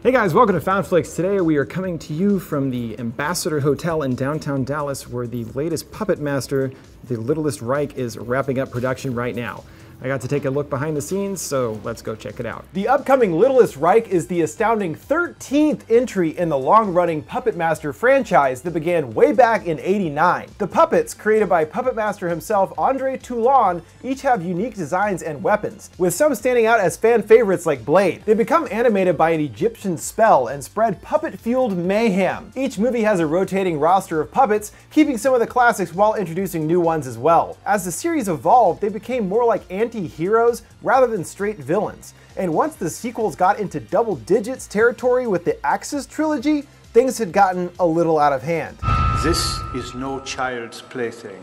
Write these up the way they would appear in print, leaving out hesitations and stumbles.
Hey guys, welcome to FoundFlix. Today we are coming to you from the Ambassador Hotel in downtown Dallas, where the latest Puppet Master, The Littlest Reich, is wrapping up production right now. I got to take a look behind the scenes, so let's go check it out. The upcoming Littlest Reich is the astounding 13th entry in the long-running Puppet Master franchise that began way back in '89. The puppets, created by Puppet Master himself, Andre Toulon, each have unique designs and weapons, with some standing out as fan favorites like Blade. They become animated by an Egyptian spell and spread puppet-fueled mayhem. Each movie has a rotating roster of puppets, keeping some of the classics while introducing new ones as well. As the series evolved, they became more like anti-heroes rather than straight villains. And once the sequels got into double digits territory with the Axis trilogy, things had gotten a little out of hand. This is no child's plaything.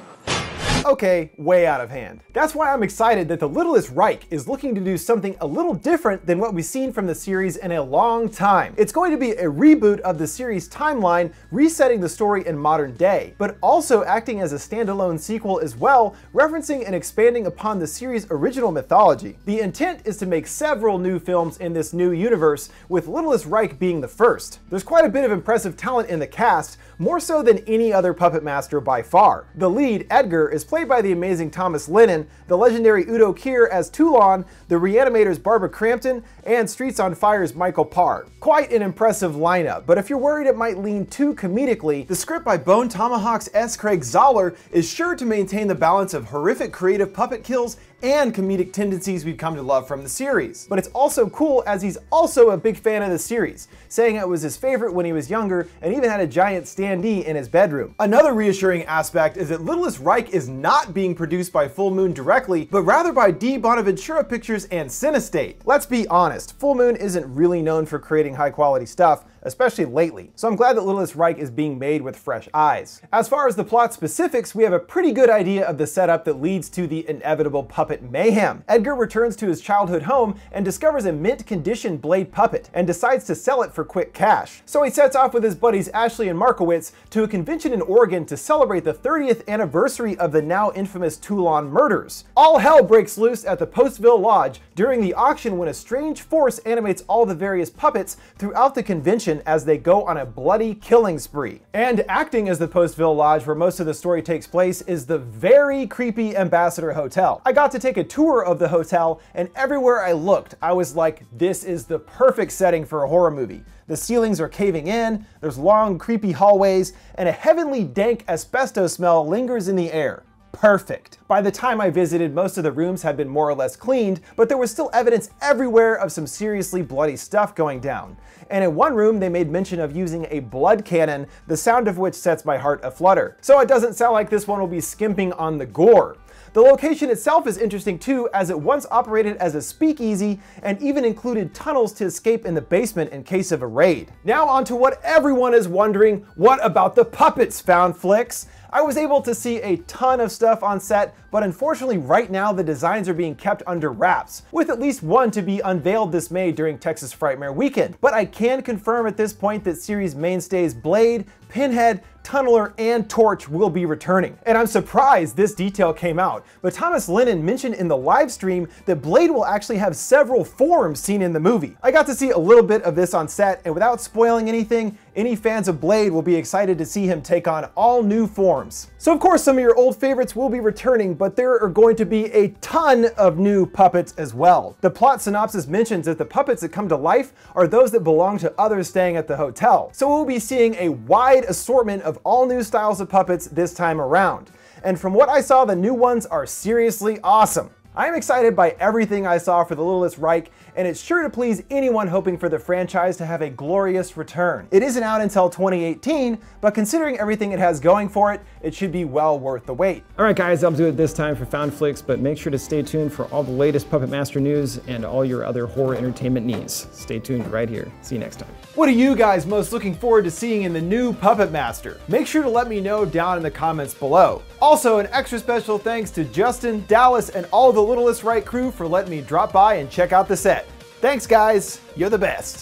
Okay, way out of hand. That's why I'm excited that The Littlest Reich is looking to do something a little different than what we've seen from the series in a long time. It's going to be a reboot of the series timeline, resetting the story in modern day, but also acting as a standalone sequel as well, referencing and expanding upon the series' original mythology. The intent is to make several new films in this new universe, with Littlest Reich being the first. There's quite a bit of impressive talent in the cast, more so than any other Puppet Master by far. The lead, Edgar, is played by the amazing Thomas Lennon, the legendary Udo Kier as Toulon, the Reanimator's Barbara Crampton, and Streets on Fire's Michael Parr. Quite an impressive lineup, but if you're worried it might lean too comedically, the script by Bone Tomahawk's S. Craig Zahler is sure to maintain the balance of horrific creative puppet kills and comedic tendencies we've come to love from the series. But it's also cool as he's also a big fan of the series, saying it was his favorite when he was younger and even had a giant standee in his bedroom. Another reassuring aspect is that Littlest Reich is not being produced by Full Moon directly, but rather by D. Bonaventura Pictures and Cinestate. Let's be honest, Full Moon isn't really known for creating high quality stuff, especially lately, so I'm glad that Littlest Reich is being made with fresh eyes. As far as the plot specifics, we have a pretty good idea of the setup that leads to the inevitable puppet mayhem. Edgar returns to his childhood home and discovers a mint-condition Blade puppet, and decides to sell it for quick cash. So he sets off with his buddies Ashley and Markowitz to a convention in Oregon to celebrate the 30th anniversary of the now infamous Toulon murders. All hell breaks loose at the Postville Lodge during the auction when a strange force animates all the various puppets throughout the convention as they go on a bloody killing spree. And acting as the Postville Lodge, where most of the story takes place, is the very creepy Ambassador Hotel. I got to take a tour of the hotel, and everywhere I looked, I was like, this is the perfect setting for a horror movie. The ceilings are caving in, there's long creepy hallways, and a heavenly dank asbestos smell lingers in the air. Perfect. By the time I visited, most of the rooms had been more or less cleaned, but there was still evidence everywhere of some seriously bloody stuff going down. And in one room, they made mention of using a blood cannon, the sound of which sets my heart aflutter. So it doesn't sound like this one will be skimping on the gore. The location itself is interesting too, as it once operated as a speakeasy and even included tunnels to escape in the basement in case of a raid. Now on to what everyone is wondering, what about the puppets, FoundFlix? I was able to see a ton of stuff on set, but unfortunately right now the designs are being kept under wraps, with at least one to be unveiled this May during Texas Frightmare Weekend. But I can confirm at this point that series mainstays Blade, Pinhead, Tunneler, and Torch will be returning. And I'm surprised this detail came out, but Thomas Lennon mentioned in the live stream that Blade will actually have several forms seen in the movie. I got to see a little bit of this on set, and without spoiling anything, any fans of Blade will be excited to see him take on all new forms. So of course some of your old favorites will be returning, but there are going to be a ton of new puppets as well. The plot synopsis mentions that the puppets that come to life are those that belong to others staying at the hotel. So we'll be seeing a wide assortment of all new styles of puppets this time around. And from what I saw, the new ones are seriously awesome. I am excited by everything I saw for The Littlest Reich, and it's sure to please anyone hoping for the franchise to have a glorious return. It isn't out until 2018, but considering everything it has going for it, it should be well worth the wait. Alright guys, that'll do it this time for FoundFlix, but make sure to stay tuned for all the latest Puppet Master news and all your other horror entertainment needs. Stay tuned right here. See you next time. What are you guys most looking forward to seeing in the new Puppet Master? Make sure to let me know down in the comments below. Also, an extra special thanks to Justin, Dallas, and all the Littlest Reich crew for letting me drop by and check out the set. Thanks guys, you're the best.